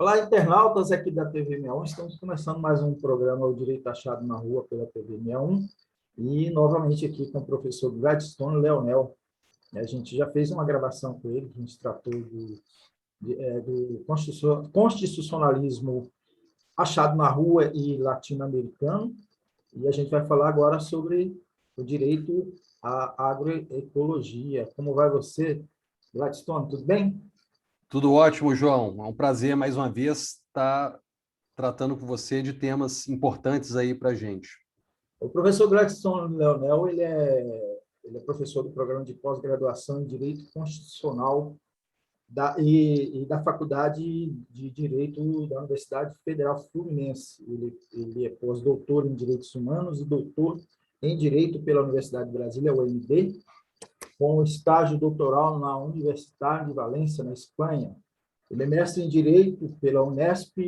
Olá, internautas aqui da TV 61. Estamos começando mais um programa, O Direito Achado na Rua, pela TV 61. E, novamente, aqui com o professor Gladstone Leonel. A gente já fez uma gravação com ele, que a gente tratou do constitucionalismo achado na rua e latino-americano. E a gente vai falar agora sobre o direito à agroecologia. Como vai você, Gladstone? Tudo bem? Tudo ótimo, João. É um prazer, mais uma vez, estar tratando com você de temas importantes aí para a gente. O professor Gladstone Leonel, ele é professor do programa de pós-graduação em Direito Constitucional e da Faculdade de Direito da Universidade Federal Fluminense. Ele é pós-doutor em Direitos Humanos e doutor em Direito pela Universidade de Brasília, UNB, com estágio doutoral na Universidade de Valência, na Espanha. Ele é mestre em Direito pela Unesp,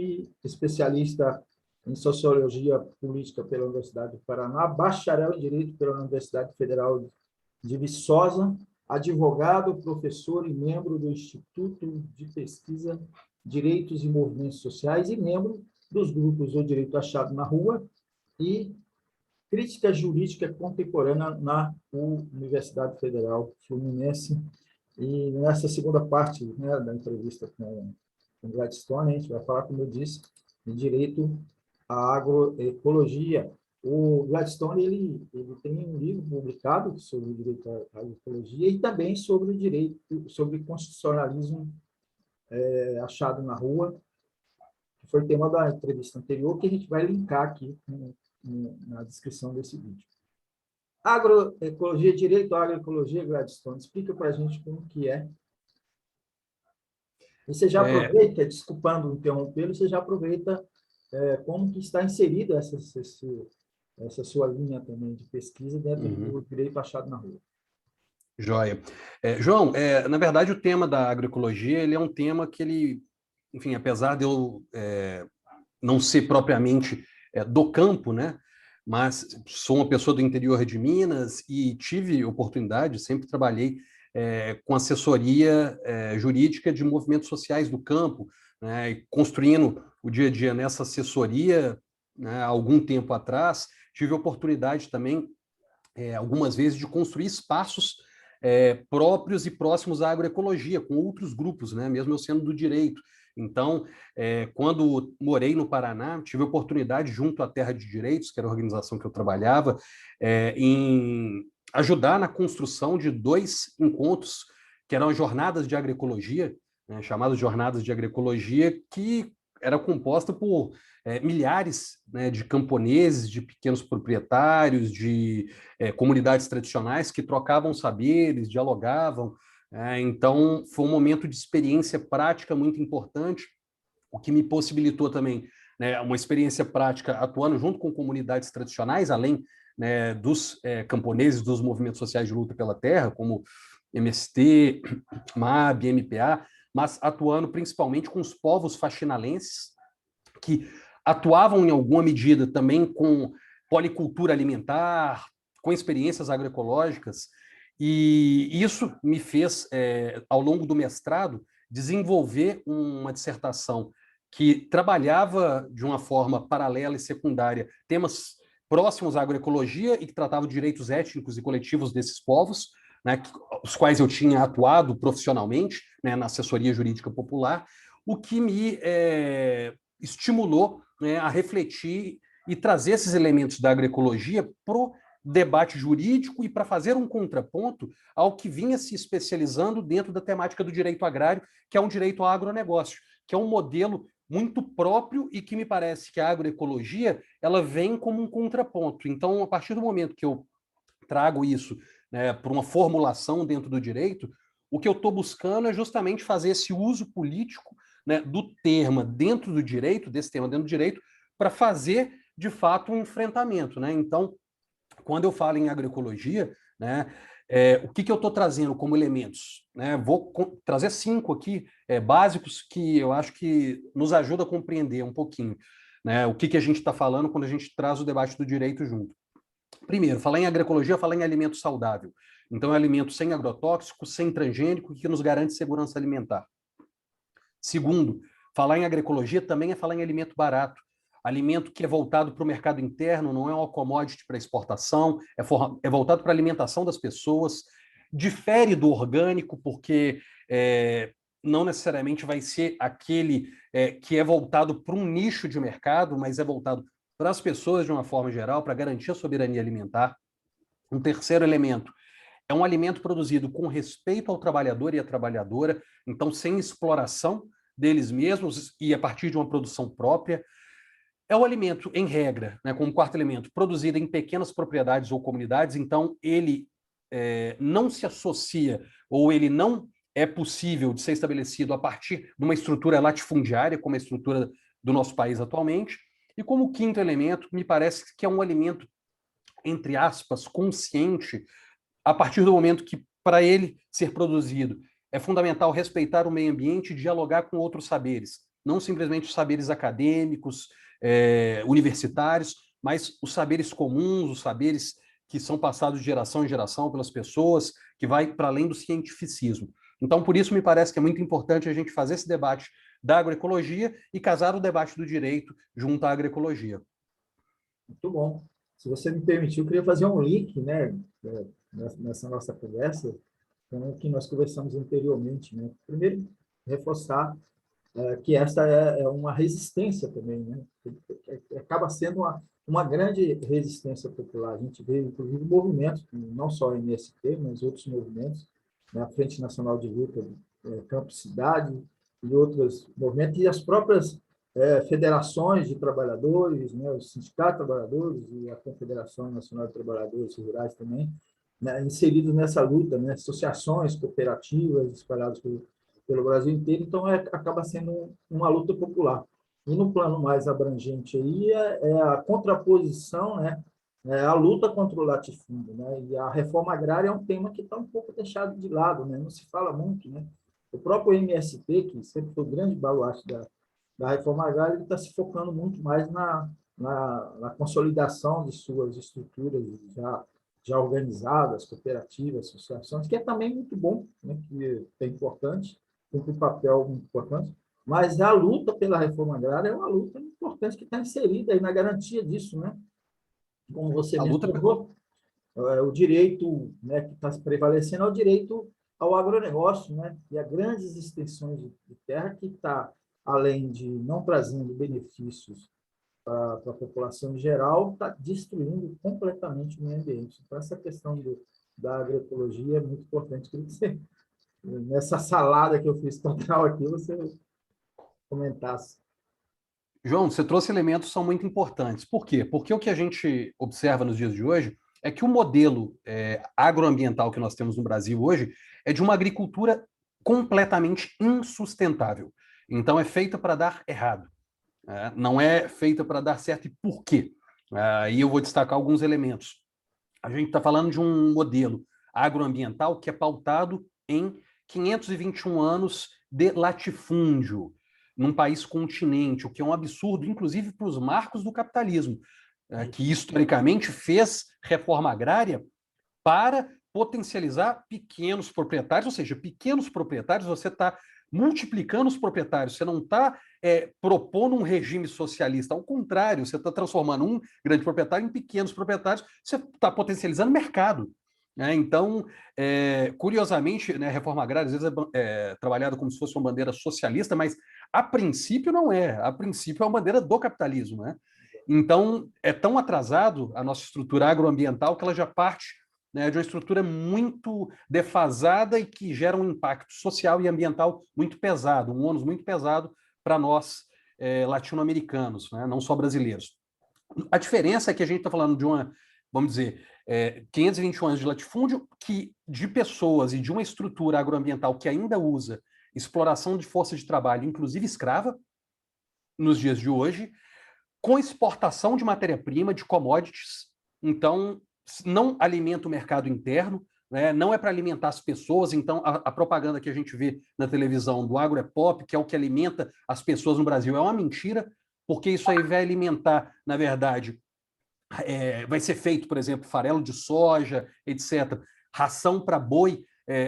especialista em Sociologia Política pela Universidade do Paraná, bacharel em Direito pela Universidade Federal de Viçosa, advogado, professor e membro do Instituto de Pesquisa Direitos e Movimentos Sociais e membro dos grupos O Direito Achado na Rua e Crítica Jurídica Contemporânea na Universidade Federal Fluminense. E nessa segunda parte, né, da entrevista com o Gladstone, a gente vai falar, como eu disse, de direito à agroecologia. O Gladstone ele tem um livro publicado sobre o direito à agroecologia e também sobre sobre constitucionalismo achado na rua, que foi tema da entrevista anterior, que a gente vai linkar aqui na descrição desse vídeo. Agroecologia, direito à agroecologia, Gladstone, explica para a gente como que é. E você já aproveita, desculpando interrompê-lo, você já aproveita como que está inserida essa sua linha também de pesquisa dentro do direito achado na rua. Joia. João, na verdade, o tema da agroecologia ele é um tema que ele, enfim, apesar de eu não ser propriamente do campo, né? Mas sou uma pessoa do interior de Minas e tive oportunidade, sempre trabalhei com assessoria jurídica de movimentos sociais do campo, né, e construindo o dia a dia nessa assessoria, né, há algum tempo atrás, tive a oportunidade também, algumas vezes, de construir espaços próprios e próximos à agroecologia, com outros grupos, né, mesmo eu sendo do direito. Então, quando morei no Paraná, tive a oportunidade, junto à Terra de Direitos, que era a organização que eu trabalhava, em ajudar na construção de 2 encontros, que eram jornadas de agroecologia, né, chamadas Jornadas de Agroecologia, que era composta por milhares, né, de camponeses, de pequenos proprietários, de comunidades tradicionais que trocavam saberes, dialogavam. Então, foi um momento de experiência prática muito importante, o que me possibilitou também, né, uma experiência prática atuando junto com comunidades tradicionais, além, né, dos camponeses, dos movimentos sociais de luta pela terra, como MST, MAB, MPA, mas atuando principalmente com os povos faxinalenses, que atuavam em alguma medida também com policultura alimentar, com experiências agroecológicas, e isso me fez, ao longo do mestrado, desenvolver uma dissertação que trabalhava de uma forma paralela e secundária temas próximos à agroecologia e que tratava de direitos étnicos e coletivos desses povos, né, os quais eu tinha atuado profissionalmente, né, na assessoria jurídica popular, o que me estimulou, né, a refletir e trazer esses elementos da agroecologia para o debate jurídico e para fazer um contraponto ao que vinha se especializando dentro da temática do direito agrário, que é um direito ao agronegócio, que é um modelo muito próprio e que me parece que a agroecologia ela vem como um contraponto. Então, a partir do momento que eu trago isso, né, para uma formulação dentro do direito, o que eu estou buscando é justamente fazer esse uso político, né, do termo dentro do direito, desse tema dentro do direito, para fazer, de fato, um enfrentamento. Né? Então, quando eu falo em agroecologia, né, o que eu estou trazendo como elementos? Né? Vou trazer 5 aqui, básicos, que eu acho que nos ajuda a compreender um pouquinho, né, o que a gente está falando quando a gente traz o debate do direito junto. Primeiro, falar em agroecologia, falar em alimento saudável. Então, é alimento sem agrotóxico, sem transgênico, que nos garante segurança alimentar. Segundo, Falar em agroecologia também é falar em alimento barato. Alimento que é voltado para o mercado interno, não é uma commodity para exportação, é voltado para a alimentação das pessoas. Difere do orgânico, porque não necessariamente vai ser aquele que é voltado para um nicho de mercado, mas é voltado para as pessoas de uma forma geral, para garantir a soberania alimentar. Um terceiro elemento é um alimento produzido com respeito ao trabalhador e à trabalhadora, então sem exploração deles mesmos e a partir de uma produção própria. É o alimento, em regra, né, como quarto elemento, produzido em pequenas propriedades ou comunidades, então ele não se associa ou ele não é possível de ser estabelecido a partir de uma estrutura latifundiária, como a estrutura do nosso país atualmente. E como quinto elemento, me parece que é um alimento, entre aspas, consciente, a partir do momento que, para ele ser produzido, é fundamental respeitar o meio ambiente e dialogar com outros saberes, não simplesmente os saberes acadêmicos, universitários, mas os saberes comuns, os saberes que são passados de geração em geração pelas pessoas, que vai para além do cientificismo. Então, por isso, me parece que é muito importante a gente fazer esse debate da agroecologia e casar o debate do direito junto à agroecologia. Muito bom. Se você me permitir, eu queria fazer um link, né, nessa nossa conversa com o que nós conversamos anteriormente, né? Primeiro, reforçar que essa é uma resistência também, né? Acaba sendo uma grande resistência popular. A gente vê, inclusive, movimentos, não só a MST, mas outros movimentos, né? A Frente Nacional de Luta, Campo Cidade, e outros movimentos, e as próprias federações de trabalhadores, né? O Sindicato de Trabalhadores e a Confederação Nacional de Trabalhadores Rurais também, né? Inseridos nessa luta, né? Associações cooperativas espalhadas pelo Brasil inteiro, então acaba sendo uma luta popular. E no plano mais abrangente aí é a contraposição, né, a luta contra o latifúndio, né, e a reforma agrária é um tema que está um pouco deixado de lado, né, não se fala muito, né. O próprio MST, que sempre foi o grande baluarte da reforma agrária, ele está se focando muito mais na consolidação de suas estruturas já organizadas, cooperativas, associações, que é também muito bom, né, que é importante, cumpre um papel muito importante, mas a luta pela reforma agrária é uma luta importante que está inserida aí na garantia disso, né? Como você A luta... mencionou, o direito, né, que está prevalecendo é o direito ao agronegócio, né? E a grandes extensões de terra que está, além de não trazendo benefícios para a população em geral, está destruindo completamente o meio ambiente. Então, essa questão da agroecologia é muito importante. Queria que você, nessa salada que eu fiz total aqui, você comentasse. João, você trouxe elementos que são muito importantes. Por quê? Porque o que a gente observa nos dias de hoje é que o modelo agroambiental que nós temos no Brasil hoje é de uma agricultura completamente insustentável. Então, é feita para dar errado. Não é feita para dar certo. E por quê? E eu vou destacar alguns elementos. A gente está falando de um modelo agroambiental que é pautado em 521 anos de latifúndio, num país continente, o que é um absurdo, inclusive para os marcos do capitalismo, que historicamente fez reforma agrária para potencializar pequenos proprietários, ou seja, pequenos proprietários, você está multiplicando os proprietários, você não está propondo um regime socialista, ao contrário, você está transformando um grande proprietário em pequenos proprietários, você está potencializando o mercado. Então, curiosamente, né, a reforma agrária às vezes é trabalhada como se fosse uma bandeira socialista, mas a princípio não é. A princípio é uma bandeira do capitalismo. Né? Então, é tão atrasado a nossa estrutura agroambiental que ela já parte, né, de uma estrutura muito defasada e que gera um impacto social e ambiental muito pesado, um ônus muito pesado para nós latino-americanos, né, não só brasileiros. A diferença é que a gente está falando de uma, vamos dizer, 521 anos de latifúndio, de pessoas e de uma estrutura agroambiental que ainda usa exploração de força de trabalho, inclusive escrava, nos dias de hoje, com exportação de matéria-prima, de commodities. Então, não alimenta o mercado interno, né? Não é para alimentar as pessoas. Então, a propaganda que a gente vê na televisão do agro é pop, que é o que alimenta as pessoas no Brasil, é uma mentira, porque isso aí vai alimentar, na verdade, vai ser feito, por exemplo, farelo de soja, etc., ração para boi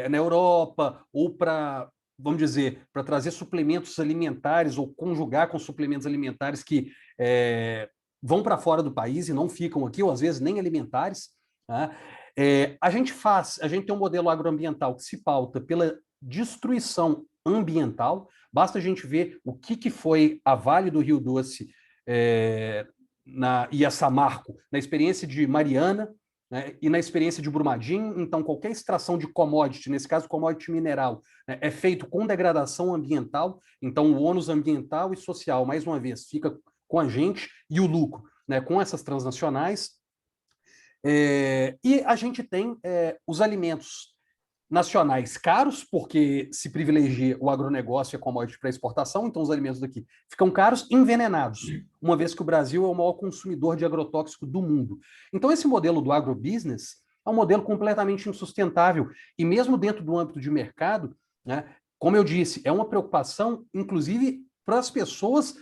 na Europa ou para vamos dizer, para trazer suplementos alimentares ou conjugar com suplementos alimentares que vão para fora do país e não ficam aqui, ou às vezes nem alimentares. Tá? A gente tem um modelo agroambiental que se pauta pela destruição ambiental. Basta a gente ver o que foi a Vale do Rio Doce e a Samarco na experiência de Mariana, né, e na experiência de Brumadinho. Então, qualquer extração de commodity, nesse caso commodity mineral, né, é feito com degradação ambiental. Então, o ônus ambiental e social, mais uma vez, fica com a gente, e o lucro, né, com essas transnacionais. E a gente tem os alimentos nacionais caros, porque se privilegia o agronegócio e a commodity para exportação, então os alimentos daqui ficam caros, envenenados, uma vez que o Brasil é o maior consumidor de agrotóxico do mundo. Então esse modelo do agrobusiness é um modelo completamente insustentável, e mesmo dentro do âmbito de mercado, né, como eu disse, é uma preocupação, inclusive, para as pessoas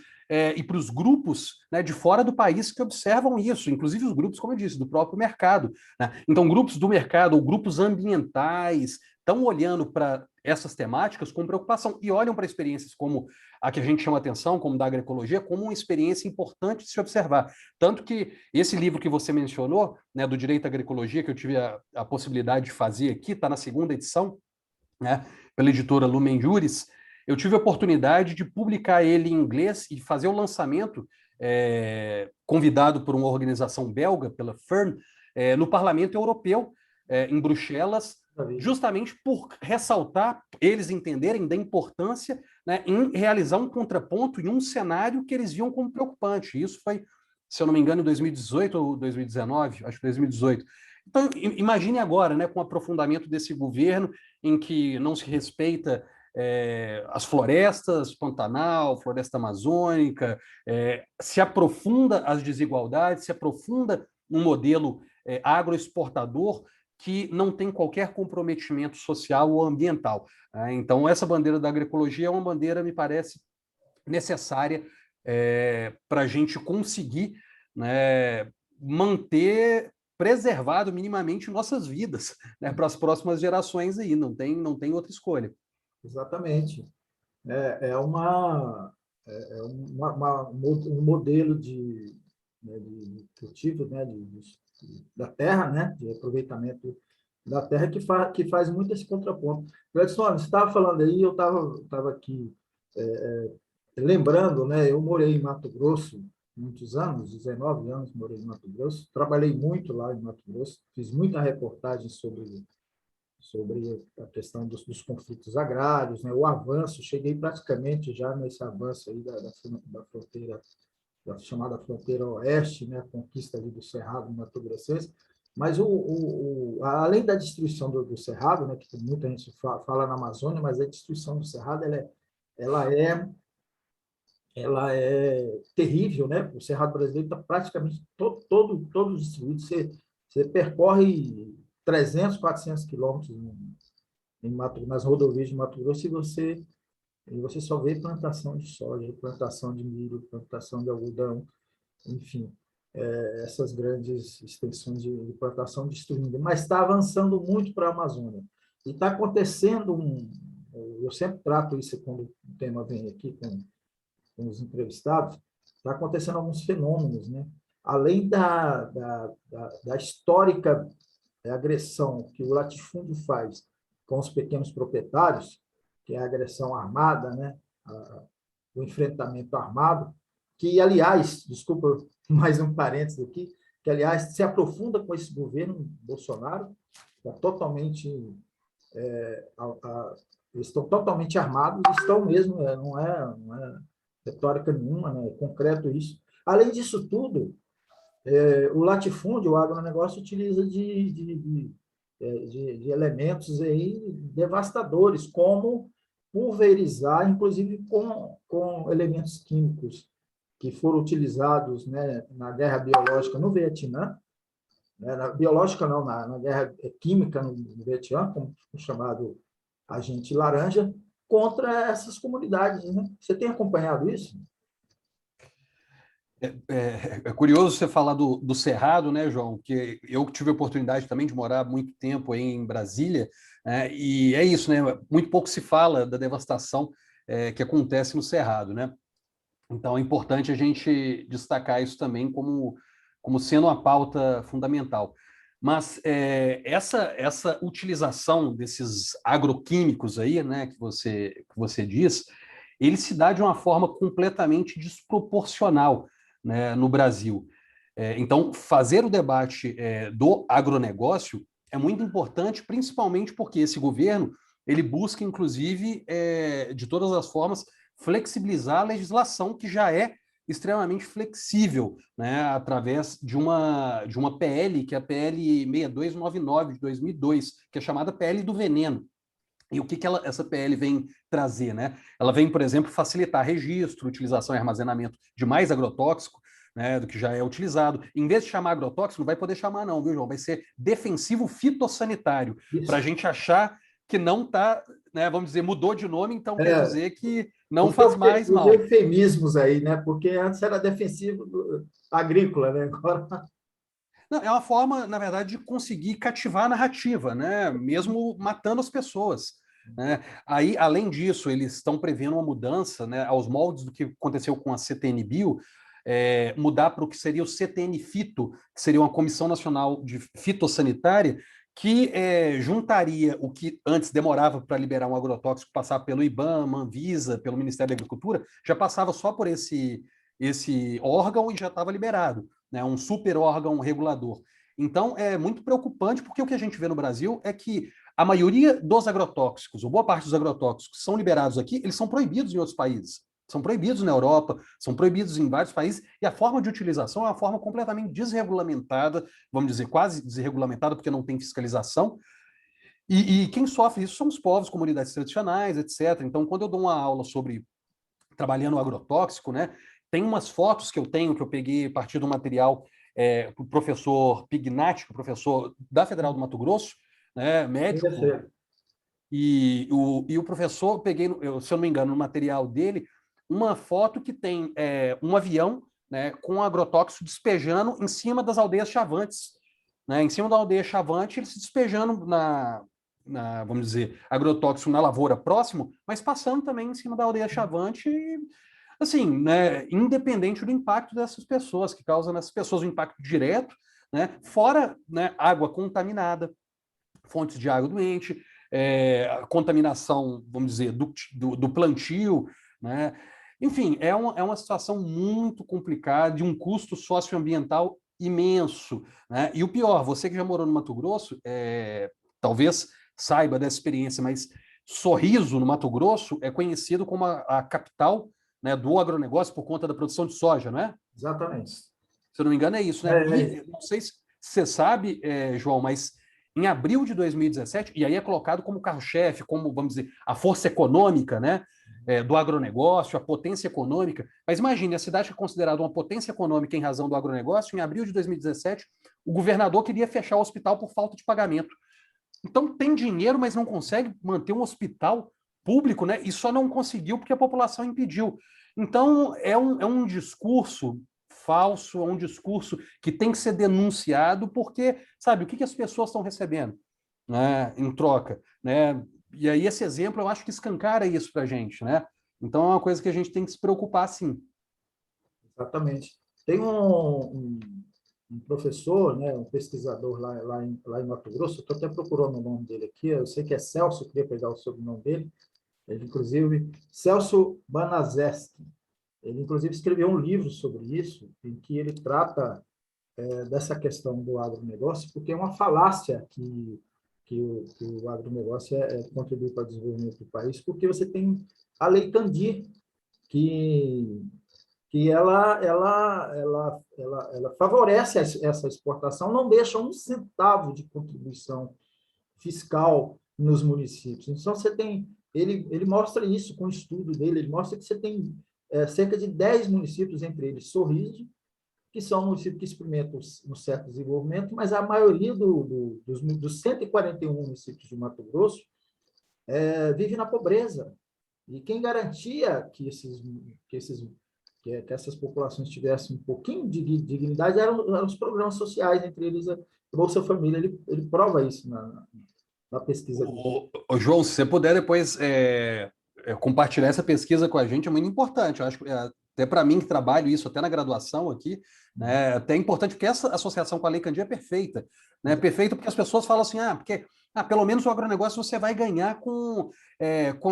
e para os grupos, né, de fora do país que observam isso, inclusive os grupos, como eu disse, do próprio mercado. Né? Então, grupos do mercado ou grupos ambientais estão olhando para essas temáticas com preocupação e olham para experiências como a que a gente chama atenção, como da agroecologia, como uma experiência importante de se observar. Tanto que esse livro que você mencionou, né, do Direito à Agroecologia, que eu tive a possibilidade de fazer aqui, está na 2ª edição, né, pela editora Lumen Juris. Eu tive a oportunidade de publicar ele em inglês e fazer o lançamento, convidado por uma organização belga, pela FERN, no Parlamento Europeu, em Bruxelas, justamente por ressaltar, eles entenderem da importância, né, em realizar um contraponto em um cenário que eles viam como preocupante. Isso foi, se eu não me engano, em 2018 ou 2019, acho que 2018. Então, imagine agora, né, com o aprofundamento desse governo, em que não se respeita as florestas, Pantanal, floresta amazônica, se aprofunda as desigualdades, se aprofunda um modelo agroexportador que não tem qualquer comprometimento social ou ambiental. Então, essa bandeira da agroecologia é uma bandeira, me parece, necessária para a gente conseguir, né, manter preservado minimamente nossas vidas, né, para as próximas gerações aí, não tem outra escolha. Exatamente. Um modelo de cultivo, né, da terra, né, de aproveitamento da terra que faz muito esse contraponto. Gladson, você estava falando aí, eu estava aqui lembrando, né, eu morei em Mato Grosso muitos anos, 19 anos morei em Mato Grosso, trabalhei muito lá em Mato Grosso, fiz muita reportagem sobre a questão dos conflitos agrários, né? O avanço, cheguei praticamente já nesse avanço aí da fronteira, da chamada fronteira oeste, né? A conquista ali do Cerrado mato-grossense, mas além da destruição do Cerrado, né? Que muita gente fala na Amazônia, mas a destruição do Cerrado ela é terrível, né? O Cerrado brasileiro está praticamente todo destruído. Você percorre 300, 400 quilômetros nas rodovias de Mato Grosso e você só vê plantação de soja, plantação de milho, plantação de algodão, enfim, essas grandes extensões de plantação destruindo. Mas está avançando muito para a Amazônia. E está acontecendo eu sempre trato isso quando o tema vem aqui com os entrevistados, está acontecendo alguns fenômenos, né? Além da histórica agressão que o latifúndio faz com os pequenos proprietários, que é a agressão armada, né? O enfrentamento armado, que, aliás, desculpa mais um parênteses aqui, que, aliás, se aprofunda com esse governo Bolsonaro, está totalmente... eles estão totalmente armados, estão mesmo, não é retórica nenhuma, né? É concreto isso. Além disso tudo, o latifúndio, o agronegócio, utiliza de elementos aí devastadores, como pulverizar, inclusive com elementos químicos que foram utilizados, né, na guerra biológica no Vietnã, né, na biológica não, na guerra química no Vietnã, como chamado agente laranja, contra essas comunidades. Né? Você tem acompanhado isso? É curioso você falar do Cerrado, né, João? Que eu tive a oportunidade também de morar muito tempo aí em Brasília, né, e é isso, né? Muito pouco se fala da devastação que acontece no Cerrado, né? Então é importante a gente destacar isso também como sendo uma pauta fundamental. Mas essa utilização desses agroquímicos aí, né, que você diz, ele se dá de uma forma completamente desproporcional, né, no Brasil. Então, fazer o debate do agronegócio é muito importante, principalmente porque esse governo ele busca, inclusive, de todas as formas, flexibilizar a legislação que já é extremamente flexível, né, através de uma PL, que é a PL 6299 de 2002, que é chamada PL do veneno. E o que essa PL vem trazer, né? Ela vem, por exemplo, facilitar registro, utilização e armazenamento de mais agrotóxico, né, do que já é utilizado. Em vez de chamar agrotóxico, não vai poder chamar não, viu, João? Vai ser defensivo fitossanitário, para a Isso. gente achar que não está, né, vamos dizer, mudou de nome, então quer É, dizer que não faz mais os mal. eufemismos aí, né? Porque antes era defensivo agrícola, né? Agora Não, é uma forma, na verdade, de conseguir cativar a narrativa, né? Mesmo matando as pessoas. Né? Aí, além disso, eles estão prevendo uma mudança, né, aos moldes do que aconteceu com a CTN Bio, mudar para o que seria o CTN Fito, que seria uma Comissão Nacional de Fitossanitária, que juntaria o que antes demorava para liberar um agrotóxico, passar pelo IBAMA, Anvisa, pelo Ministério da Agricultura, já passava só por esse órgão e já estava liberado, né, um super órgão regulador. Então, é muito preocupante, porque o que a gente vê no Brasil é que a maioria dos agrotóxicos, ou boa parte dos agrotóxicos que são liberados aqui, eles são proibidos em outros países. São proibidos na Europa, são proibidos em vários países, e a forma de utilização é uma forma completamente desregulamentada, vamos dizer, quase desregulamentada, porque não tem fiscalização, e quem sofre isso são os povos, comunidades tradicionais, etc. Então, quando eu dou uma aula sobre trabalhando o agrotóxico, né? Tem umas fotos que eu tenho, que eu peguei a partir do material do professor Pignatti, professor da Federal do Mato Grosso, né, médico, e o professor, peguei, se eu não me engano, no material dele, uma foto que tem um avião, né, com agrotóxico despejando em cima das aldeias chavantes. Né, em cima da aldeia chavante, ele se despejando vamos dizer, agrotóxico na lavoura próximo, mas passando também em cima da aldeia chavante, assim, né, independente do impacto dessas pessoas, que causam nessas pessoas um impacto direto, né, fora, né, água contaminada, fontes de água doente, contaminação, vamos dizer, do plantio, né? Enfim, é uma situação muito complicada, de um custo socioambiental imenso, né? E o pior, você que já morou no Mato Grosso, talvez saiba dessa experiência, mas Sorriso, no Mato Grosso, é conhecido como a capital, né, do agronegócio por conta da produção de soja, não é? exatamente. Se eu não me engano, é isso, né? E não sei se você sabe, João, mas em abril de 2017, e aí é colocado como carro-chefe, como, vamos dizer, a força econômica, né, do agronegócio, a potência econômica. Mas imagine, a cidade é considerada uma potência econômica em razão do agronegócio. Em abril de 2017, o governador queria fechar o hospital por falta de pagamento. Então, tem dinheiro, mas não consegue manter um hospital público, né? E só não conseguiu porque a população impediu. Então, é um discurso falso, é um discurso que tem que ser denunciado, porque, sabe, o que as pessoas estão recebendo, né, em troca, né? E aí esse exemplo, eu acho que escancara isso para a gente, né? Então, é uma coisa que a gente tem que se preocupar, sim. Exatamente. Tem um professor, né, um pesquisador lá em Mato Grosso, estou até procurando o nome dele aqui, eu sei que é Celso, queria pegar o sobrenome dele, ele, inclusive, Celso Banaszewski. Ele, inclusive, escreveu um livro sobre isso, em que ele trata dessa questão do agronegócio, porque é uma falácia que o agronegócio contribui para o desenvolvimento do país, porque você tem a Lei Candir, que ela favorece essa exportação, não deixa um centavo de contribuição fiscal nos municípios. Então, você tem, ele mostra isso com o estudo dele, ele mostra que você tem cerca de 10 municípios, entre eles Sorriso, que são municípios que experimentam um certo desenvolvimento, mas a maioria dos 141 municípios de Mato Grosso vive na pobreza. E quem garantia que que essas populações tivessem um pouquinho de dignidade, eram os programas sociais, entre eles a Bolsa Família. Ele prova isso na pesquisa dele. João, se você puder depois compartilhar essa pesquisa com a gente, é muito importante. Eu acho que até para mim que trabalho isso até na graduação aqui, né, até é importante porque essa associação com a Lei Candir é perfeita, né? Perfeita porque as pessoas falam assim, porque pelo menos o agronegócio você vai ganhar com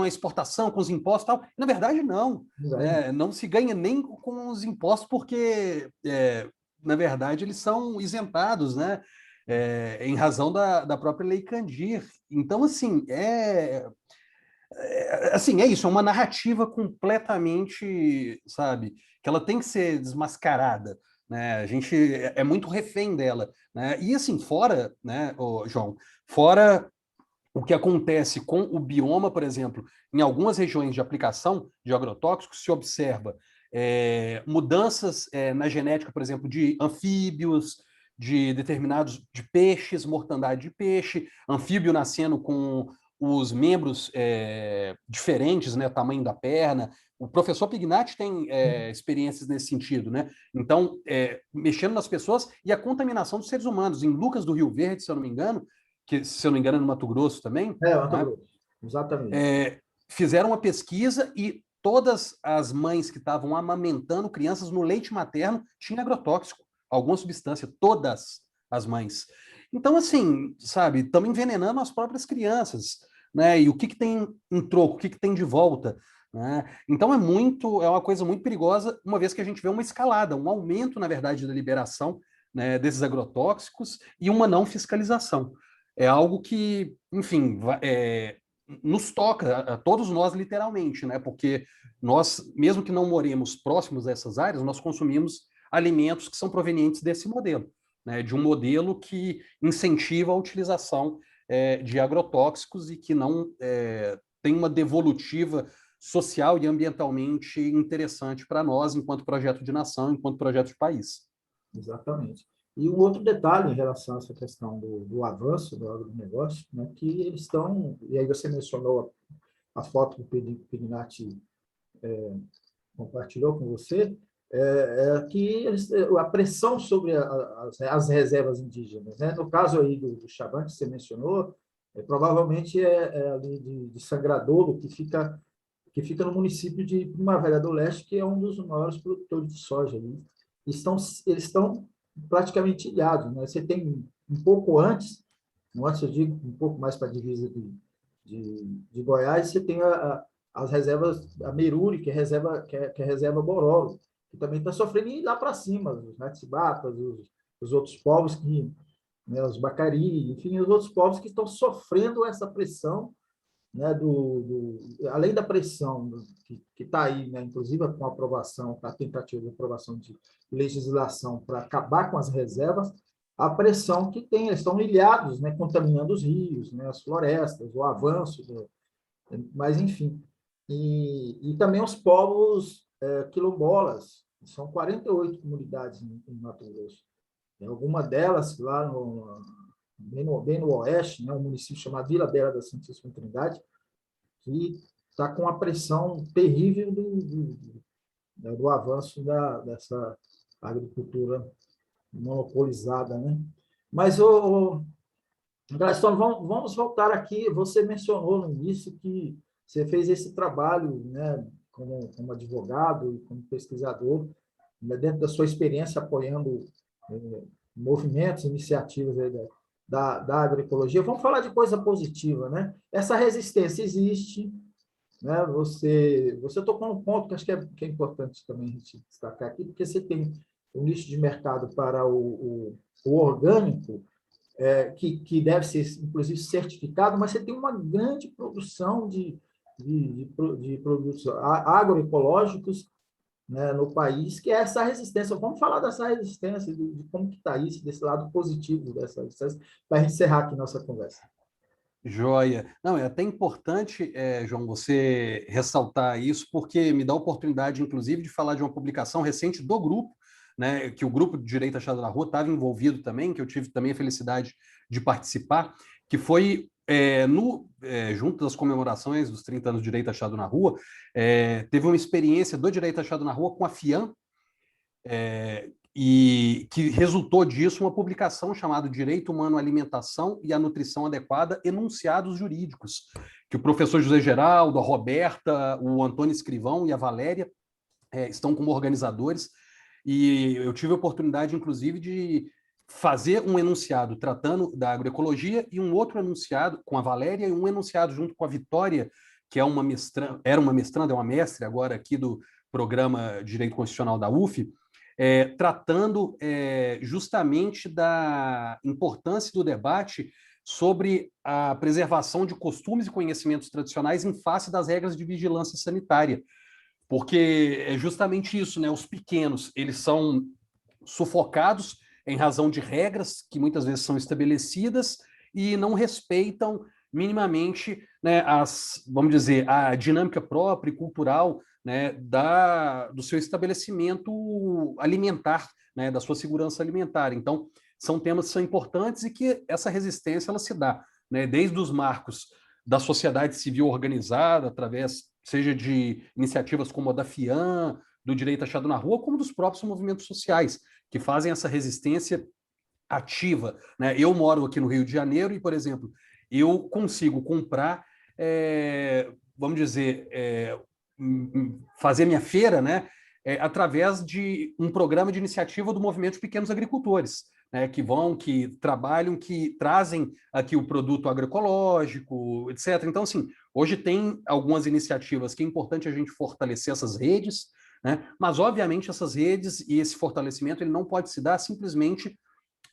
a exportação, com os impostos e tal. E, na verdade, não. Né? Não se ganha nem com os impostos porque, na verdade, eles são isentados, né? Em razão da própria Lei Candir. Então, assim, é isso, é uma narrativa completamente, sabe, que ela tem que ser desmascarada, né? A gente é muito refém dela, né? E assim, fora, né, João, fora o que acontece com o bioma, por exemplo, em algumas regiões de aplicação de agrotóxicos, se observa mudanças na genética, por exemplo, de anfíbios, de determinados de peixes, mortandade de peixe, anfíbio nascendo com os membros diferentes, né, tamanho da perna. O professor Pignatti tem experiências nesse sentido, né? Então, mexendo nas pessoas e a contaminação dos seres humanos. Em Lucas do Rio Verde, se eu não me engano, que, se eu não me engano, é no Mato Grosso também. Mato Né? Grosso, exatamente. Fizeram uma pesquisa e todas as mães que estavam amamentando crianças no leite materno tinham agrotóxico, alguma substância, todas as mães. Então, assim, sabe, estamos envenenando as próprias crianças, né? E o que tem em troco, o que tem de volta, né? Então é uma coisa muito perigosa, uma vez que a gente vê uma escalada, um aumento, na verdade, da liberação, né, desses agrotóxicos e uma não fiscalização. É algo que, enfim, nos toca, a todos nós, literalmente, né? Porque nós, mesmo que não moremos próximos dessas áreas, nós consumimos alimentos que são provenientes desse modelo, né? De um modelo que incentiva a utilização de agrotóxicos e que não tem uma devolutiva social e ambientalmente interessante para nós, enquanto projeto de nação, enquanto projeto de país. Exatamente. E um outro detalhe em relação a essa questão do avanço do agronegócio, né, que eles estão, e aí você mencionou a foto que o Pignatti compartilhou com você, que a pressão sobre as reservas indígenas, né? No caso aí do Chaban, que você mencionou, provavelmente ali de Sangradouro, que fica no município de Primavera do Leste, que é um dos maiores produtores de soja. Eles estão praticamente ilhados, né? Você tem um pouco antes, eu digo um pouco mais para a divisa de Goiás, você tem as reservas, a Meruri, que é reserva Bororo, que também está sofrendo, e lá para cima, os Natibatas, os outros povos, né, os Bacari, enfim, os outros povos que estão sofrendo essa pressão, né, além da pressão que está aí, né, inclusive com a aprovação, a tentativa de aprovação de legislação para acabar com as reservas, a pressão que tem, eles estão ilhados, né, contaminando os rios, né, as florestas, o avanço, mas enfim. E também os povos quilombolas, são 48 comunidades em Mato Grosso. Tem alguma delas lá bem no oeste, né, um município chamado Vila Bela da Santíssima Trindade, que está com a pressão terrível do avanço dessa agricultura monopolizada, né? Mas, Gladstone, vamos voltar aqui. Você mencionou no início que você fez esse trabalho, né, como advogado e como pesquisador, né, dentro da sua experiência apoiando movimentos, iniciativas da agroecologia. Vamos falar de coisa positiva, né? Essa resistência existe, né? Você tocou num ponto que acho que é importante também a gente destacar aqui, porque você tem um nicho de mercado para o orgânico, que deve ser, inclusive, certificado, mas você tem uma grande produção de produtos agroecológicos, né, no país, que é essa resistência. Vamos falar dessa resistência, de como que está isso, desse lado positivo dessa resistência, para a gente encerrar aqui nossa conversa. Joia. Não, é até importante, João, você ressaltar isso, porque me dá a oportunidade, inclusive, de falar de uma publicação recente do grupo, né, que o grupo de Direito Achado na Rua estava envolvido também, que eu tive também a felicidade de participar, que foi junto das comemorações dos 30 anos do Direito Achado na Rua, teve uma experiência do Direito Achado na Rua com a FIAM, e que resultou disso uma publicação chamada Direito Humano à Alimentação e à Nutrição Adequada, Enunciados Jurídicos, que o professor José Geraldo, a Roberta, o Antônio Escrivão e a Valéria estão como organizadores, e eu tive a oportunidade, inclusive, de fazer um enunciado tratando da agroecologia e um outro enunciado com a Valéria e um enunciado junto com a Vitória, que é uma mestranda, era uma mestranda, é uma mestre agora aqui do programa de Direito Constitucional da UF, tratando justamente da importância do debate sobre a preservação de costumes e conhecimentos tradicionais em face das regras de vigilância sanitária. Porque é justamente isso, né? Os pequenos, eles são sufocados em razão de regras que muitas vezes são estabelecidas e não respeitam minimamente, né, vamos dizer, a dinâmica própria e cultural, né, do seu estabelecimento alimentar, né, da sua segurança alimentar. Então, são temas que são importantes e que essa resistência ela se dá, né, desde os marcos da sociedade civil organizada, através, seja de iniciativas como a da FIAM, do Direito Achado na Rua, como dos próprios movimentos sociais, que fazem essa resistência ativa, né? Eu moro aqui no Rio de Janeiro e, por exemplo, eu consigo comprar, vamos dizer, fazer minha feira, né, através de um programa de iniciativa do Movimento de Pequenos Agricultores, né, que trabalham, que trazem aqui o produto agroecológico, etc. Então, assim, hoje tem algumas iniciativas que é importante a gente fortalecer essas redes, né, mas, obviamente, essas redes e esse fortalecimento ele não pode se dar simplesmente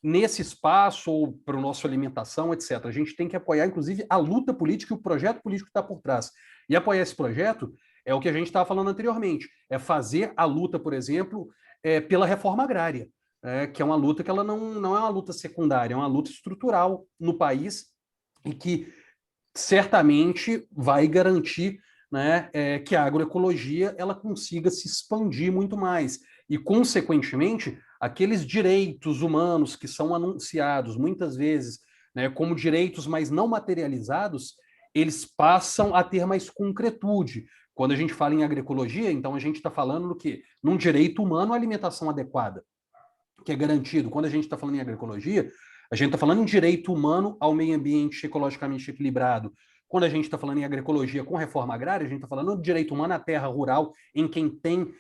nesse espaço ou para a nossa alimentação, etc. A gente tem que apoiar, inclusive, a luta política e o projeto político que está por trás. E apoiar esse projeto é o que a gente estava falando anteriormente, é fazer a luta, por exemplo, pela reforma agrária, que é uma luta que ela não é uma luta secundária, é uma luta estrutural no país e que certamente vai garantir, né, que a agroecologia ela consiga se expandir muito mais e, consequentemente, aqueles direitos humanos que são anunciados muitas vezes, né, como direitos mas não materializados, eles passam a ter mais concretude. Quando a gente fala em agroecologia, então a gente está falando do quê? Num direito humano à alimentação adequada, que é garantido. Quando a gente está falando em agroecologia, a gente está falando em direito humano ao meio ambiente ecologicamente equilibrado. Quando a gente está falando em agroecologia com reforma agrária, a gente está falando de direito humano à terra rural, em quem tem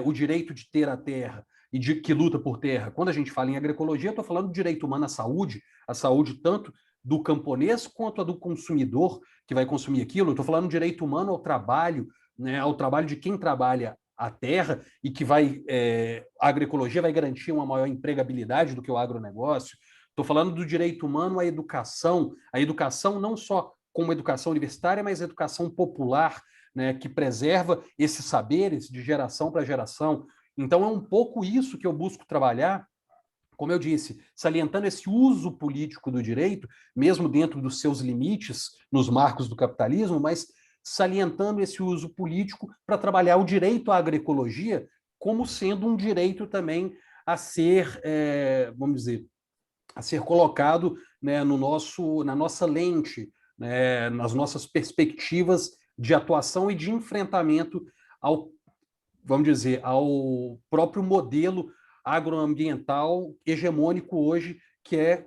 o direito de ter a terra e que luta por terra. Quando a gente fala em agroecologia, eu estou falando do direito humano à saúde tanto do camponês quanto a do consumidor que vai consumir aquilo. Eu estou falando do direito humano ao trabalho, né, ao trabalho de quem trabalha a terra e que a agroecologia vai garantir uma maior empregabilidade do que o agronegócio. Estou falando do direito humano à educação, a educação não só como educação universitária, mas educação popular, né, que preserva esses saberes de geração para geração. Então, é um pouco isso que eu busco trabalhar, como eu disse, salientando esse uso político do direito, mesmo dentro dos seus limites, nos marcos do capitalismo, mas salientando esse uso político para trabalhar o direito à agroecologia como sendo um direito também a ser, vamos dizer, a ser colocado, né, na nossa lente, né, nas nossas perspectivas de atuação e de enfrentamento ao, vamos dizer, ao próprio modelo agroambiental hegemônico hoje, que é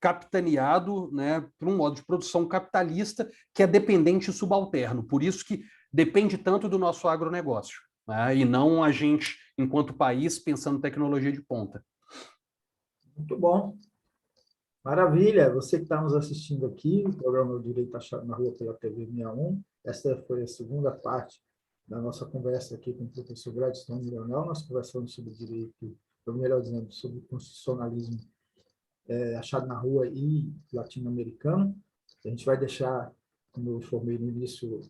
capitaneado, né, por um modo de produção capitalista que é dependente e subalterno. Por isso que depende tanto do nosso agronegócio, né, e não a gente, enquanto país, pensando em tecnologia de ponta. Muito bom. Maravilha. Você que está nos assistindo aqui, o programa Direito Achado na Rua pela TV 61. Essa foi a segunda parte da nossa conversa aqui com o professor Gladstone Leonel. Nós conversamos sobre direito, ou melhor dizendo, sobre constitucionalismo achado na rua e latino-americano. A gente vai deixar, como eu informei no início,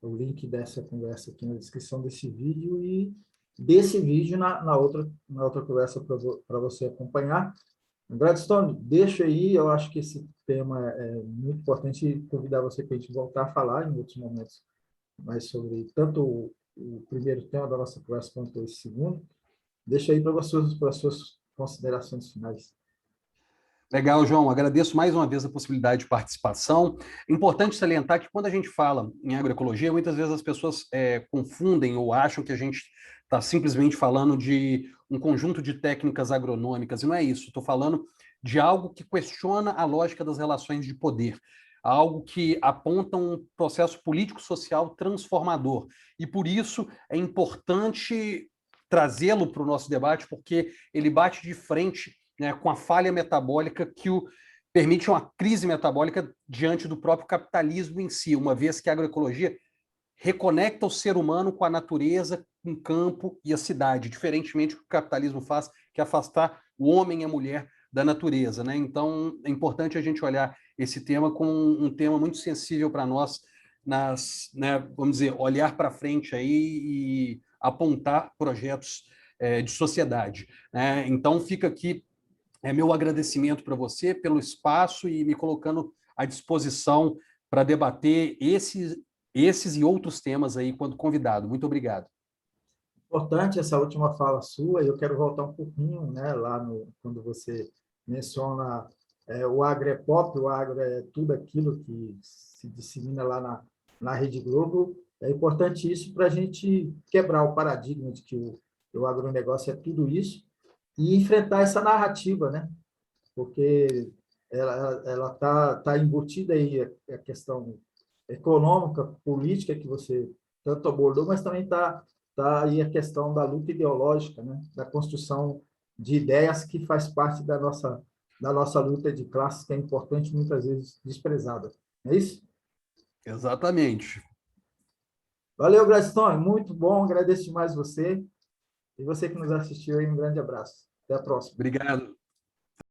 o link dessa conversa aqui na descrição desse vídeo e desse vídeo na outra conversa para você acompanhar. Gladstone, deixa aí, eu acho que esse tema é muito importante e convidar você para a gente voltar a falar em outros momentos mais sobre tanto o primeiro tema da nossa conversa quanto esse segundo. Deixa aí para as suas considerações finais. Legal, João. Agradeço mais uma vez a possibilidade de participação. É importante salientar que quando a gente fala em agroecologia, muitas vezes as pessoas confundem ou acham que a gente está simplesmente falando de um conjunto de técnicas agronômicas, e não é isso. Estou falando de algo que questiona a lógica das relações de poder, algo que aponta um processo político-social transformador. E por isso é importante trazê-lo para o nosso debate, porque ele bate de frente, né, com a falha metabólica que permite uma crise metabólica diante do próprio capitalismo em si, uma vez que a agroecologia reconecta o ser humano com a natureza, com o campo e a cidade, diferentemente do que o capitalismo faz, que é afastar o homem e a mulher da natureza, né? Então, é importante a gente olhar esse tema como um tema muito sensível para nós, né, vamos dizer, olhar para frente aí e apontar projetos de sociedade, né? Então, fica aqui meu agradecimento para você pelo espaço e me colocando à disposição para debater esses e outros temas aí quando convidado. Muito obrigado. Importante essa última fala sua, e eu quero voltar um pouquinho, né, lá quando você menciona o agro é pop, o agro é tudo aquilo que se dissemina lá na Rede Globo. É importante isso para a gente quebrar o paradigma de que o agronegócio é tudo isso e enfrentar essa narrativa, né? Porque ela tá embutida aí a questão econômica, política que você tanto abordou, mas também tá aí a questão da luta ideológica, né? Da construção de ideias que faz parte da nossa luta de classes, que é importante, muitas vezes desprezada. É isso? Exatamente. Valeu, Gladstone, muito bom, agradeço demais você. E você que nos assistiu aí, um grande abraço. Até a próxima. Obrigado.